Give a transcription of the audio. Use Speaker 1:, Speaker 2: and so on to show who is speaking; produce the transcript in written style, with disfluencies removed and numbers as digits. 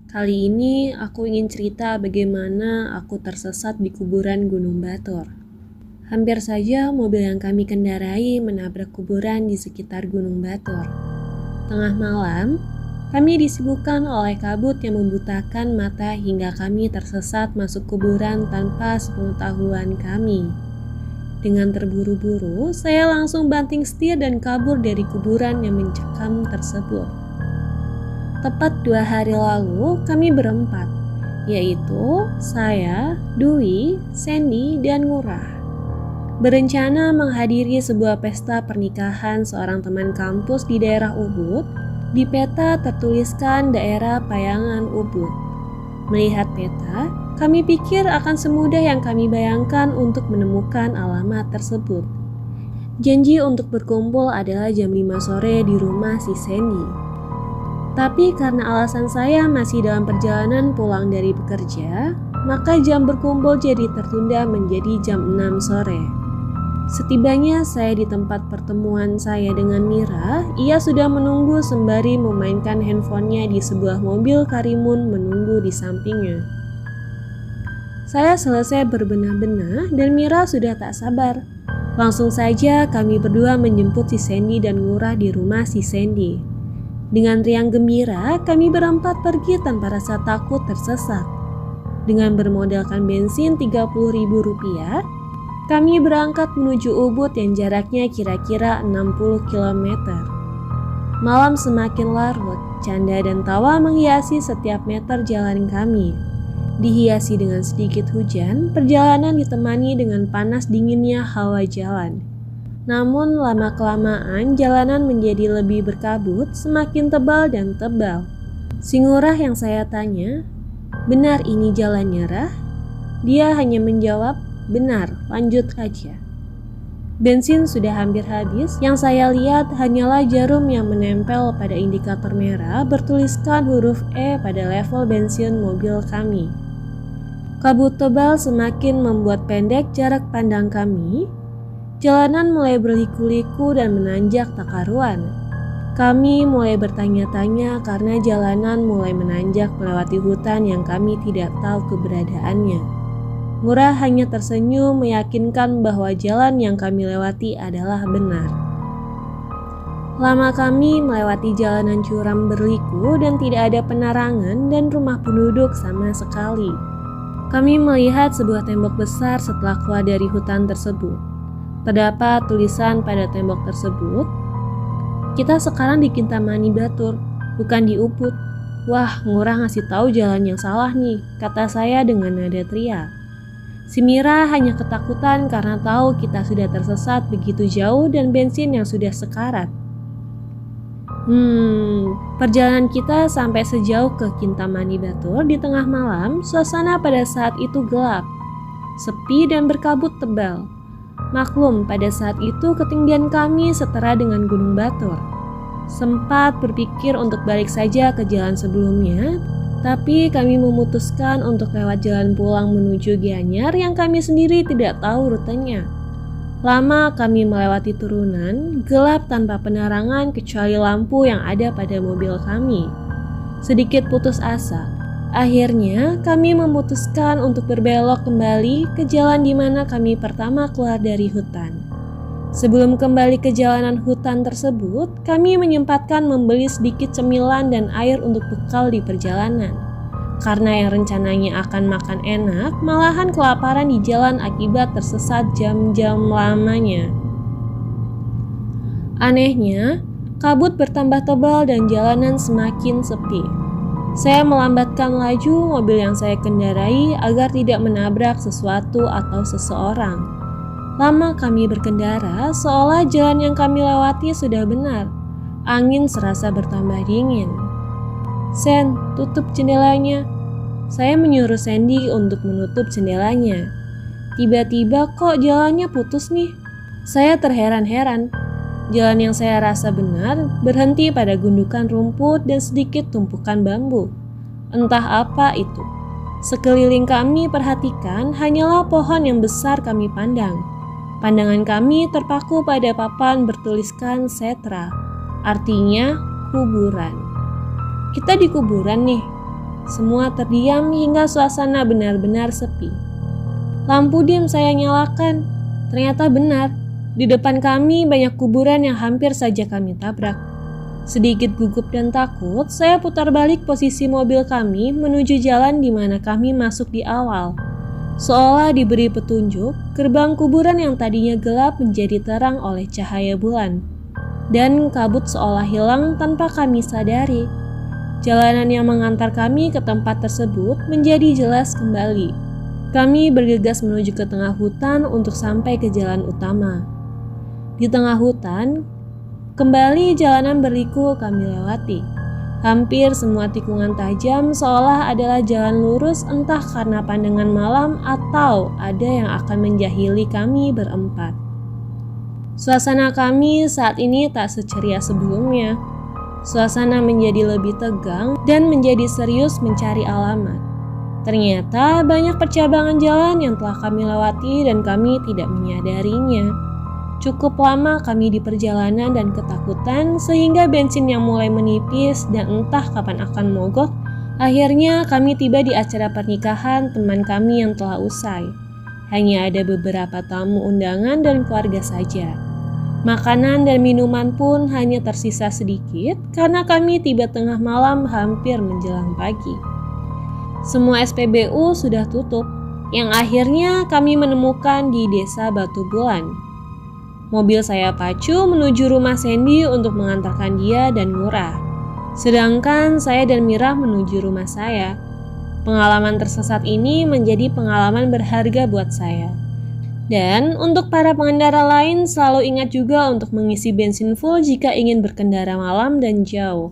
Speaker 1: Kali ini aku ingin cerita bagaimana aku tersesat di kuburan Gunung Batur. Hampir saja mobil yang kami kendarai menabrak kuburan di sekitar Gunung Batur. Tengah malam, kami disibukkan oleh kabut yang membutakan mata hingga kami tersesat masuk kuburan tanpa sepengetahuan kami. Dengan terburu-buru, saya langsung banting setir dan kabur dari kuburan yang mencekam tersebut. Tepat 2 hari lalu, kami berempat, yaitu saya, Dwi, Sandy, dan Ngurah. Berencana menghadiri sebuah pesta pernikahan seorang teman kampus di daerah Ubud. Di peta tertuliskan daerah Payangan Ubud. Melihat peta, kami pikir akan semudah yang kami bayangkan untuk menemukan alamat tersebut. Janji untuk berkumpul adalah jam 5 sore di rumah si Sandy. Tapi karena alasan saya masih dalam perjalanan pulang dari bekerja, maka jam berkumpul jadi tertunda menjadi jam 6 sore. Setibanya saya di tempat pertemuan saya dengan Mira, ia sudah menunggu sembari memainkan handphonenya di sebuah mobil Karimun menunggu di sampingnya. Saya selesai berbenah-benah dan Mira sudah tak sabar. Langsung saja kami berdua menjemput si Sandy dan Ngurah di rumah si Sandy. Dengan riang gembira, kami berempat pergi tanpa rasa takut tersesat. Dengan bermodalkan bensin Rp30.000, kami berangkat menuju Ubud yang jaraknya kira-kira 60 km. Malam semakin larut, canda dan tawa menghiasi setiap meter jalan kami. Dihiasi dengan sedikit hujan, perjalanan ditemani dengan panas dinginnya hawa jalan. Namun lama-kelamaan jalanan menjadi lebih berkabut, semakin tebal dan tebal. Si Ngurah yang saya tanya, "Benar ini jalannya, Rah?" Dia hanya menjawab, "Benar, lanjut aja." Bensin sudah hampir habis, yang saya lihat hanyalah jarum yang menempel pada indikator merah bertuliskan huruf E pada level bensin mobil kami. Kabut tebal semakin membuat pendek jarak pandang kami. Jalanan mulai berliku-liku dan menanjak tak karuan. Kami mulai bertanya-tanya karena jalanan mulai menanjak melewati hutan yang kami tidak tahu keberadaannya. Ngurah hanya tersenyum meyakinkan bahwa jalan yang kami lewati adalah benar. Lama kami melewati jalanan curam berliku dan tidak ada penerangan dan rumah penduduk sama sekali. Kami melihat sebuah tembok besar setelah keluar dari hutan tersebut. Terdapat tulisan pada tembok tersebut, "Kita sekarang di Kintamani Batur, bukan di Ubud." "Wah, Ngurah ngasih tahu jalan yang salah nih," kata saya dengan nada teriak. Si Mira hanya ketakutan karena tahu kita sudah tersesat begitu jauh dan bensin yang sudah sekarat. Perjalanan kita sampai sejauh ke Kintamani Batur di tengah malam. Suasana pada saat itu gelap, sepi dan berkabut tebal. Maklum, pada saat itu ketinggian kami setara dengan Gunung Batur. Sempat berpikir untuk balik saja ke jalan sebelumnya, tapi kami memutuskan untuk lewat jalan pulang menuju Gianyar yang kami sendiri tidak tahu rutenya. Lama kami melewati turunan, gelap tanpa penerangan kecuali lampu yang ada pada mobil kami. Sedikit putus asa. Akhirnya kami memutuskan untuk berbelok kembali ke jalan di mana kami pertama keluar dari hutan. Sebelum kembali ke jalanan hutan tersebut, kami menyempatkan membeli sedikit cemilan dan air untuk bekal di perjalanan. Karena yang rencananya akan makan enak, malahan kelaparan di jalan akibat tersesat jam-jam lamanya. Anehnya, kabut bertambah tebal dan jalanan semakin sepi. Saya melambatkan laju mobil yang saya kendarai agar tidak menabrak sesuatu atau seseorang. Lama kami berkendara, seolah jalan yang kami lewati sudah benar. Angin serasa bertambah dingin. "Sen, tutup jendelanya." Saya menyuruh Sandy untuk menutup jendelanya. Tiba-tiba kok jalannya putus nih. Saya terheran-heran. Jalan yang saya rasa benar berhenti pada gundukan rumput dan sedikit tumpukan bambu. Entah apa itu. Sekeliling kami perhatikan hanyalah pohon yang besar kami pandang. Pandangan kami terpaku pada papan bertuliskan Setra, artinya kuburan. "Kita di kuburan nih." Semua terdiam hingga suasana benar-benar sepi. Lampu dim saya nyalakan. Ternyata benar, di depan kami banyak kuburan yang hampir saja kami tabrak. Sedikit gugup dan takut, saya putar balik posisi mobil kami menuju jalan di mana kami masuk di awal. Seolah diberi petunjuk, gerbang kuburan yang tadinya gelap menjadi terang oleh cahaya bulan. Dan kabut seolah hilang tanpa kami sadari. Jalanan yang mengantar kami ke tempat tersebut menjadi jelas kembali. Kami bergegas menuju ke tengah hutan untuk sampai ke jalan utama. Di tengah hutan, kembali jalanan berliku kami lewati. Hampir semua tikungan tajam seolah adalah jalan lurus, entah karena pandangan malam atau ada yang akan menjahili kami berempat. Suasana kami saat ini tak seceria sebelumnya. Suasana menjadi lebih tegang dan menjadi serius mencari alamat. Ternyata banyak percabangan jalan yang telah kami lewati dan kami tidak menyadarinya. Cukup lama kami di perjalanan dan ketakutan sehingga bensin yang mulai menipis dan entah kapan akan mogok. Akhirnya kami tiba di acara pernikahan teman kami yang telah usai. Hanya ada beberapa tamu undangan dan keluarga saja. Makanan dan minuman pun hanya tersisa sedikit karena kami tiba tengah malam hampir menjelang pagi. Semua SPBU sudah tutup, yang akhirnya kami menemukan di Desa Batu Bulan. Mobil saya pacu menuju rumah Sandy untuk mengantarkan dia dan Murah. Sedangkan saya dan Mirah menuju rumah saya. Pengalaman tersesat ini menjadi pengalaman berharga buat saya. Dan untuk para pengendara lain selalu ingat juga untuk mengisi bensin full jika ingin berkendara malam dan jauh.